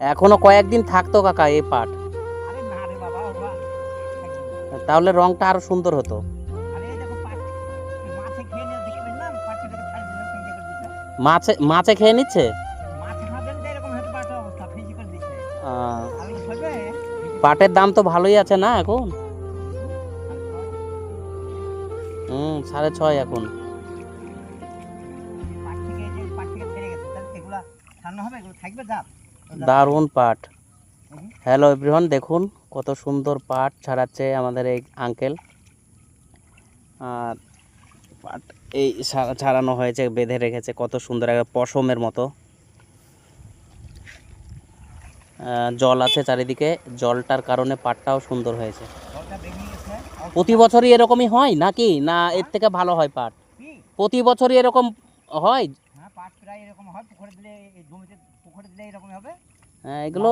এখনো কয়েকদিন থাকতো কাকা এই পাট, আরে না রে বাবা, ওরা থাকবে না। তাহলে রংটা আরো সুন্দর হতো। আরে এই দেখো পাট, এই মাছে খেয়ে নিয়ে দেখবেন না, পাটটাকে ছাড়ি দিলে ফেঁকে করে দিচ্ছে। মাছে মাছে খেয়ে নিচ্ছে। মাছে খাবেন তো এরকম হয়তো পাটের অবস্থা ফেঁকে করে দিচ্ছে। আহ, আর ওগুলো খাবে পাটের দাম তো ভালোই আছে না এখন? 6.5 এখন। পাট থেকে এই যে পাট থেকে ছেড়ে গেছে, তাহলে এগুলা ছাড়ানো হবে, এগুলো থাকবে জাত। দারুণ পাট। হ্যালো এভরিওয়ান, দেখুন কত সুন্দর পাট ছাড়াচ্ছে আমাদের এই আঙ্কেল। আর পাট এই ছাড়ানো হয়েছে, বেঁধে রেখেছে কত সুন্দর, একটা পশমের মতো। জল আছে চারিদিকে, জলটার কারণে পাটটাও সুন্দর হয়েছে। জলটা বেরিয়ে গেছে। প্রতি বছরই এরকমই হয় নাকি, না এর থেকে ভালো হয় পাট? কি? প্রতি বছরই এরকম হয়? হ্যাঁ, পাট প্রায় এরকম হয়, পুকুরে দিলে, এই জমিতে পুকুরে দিলে এরকমই হবে। এগুলো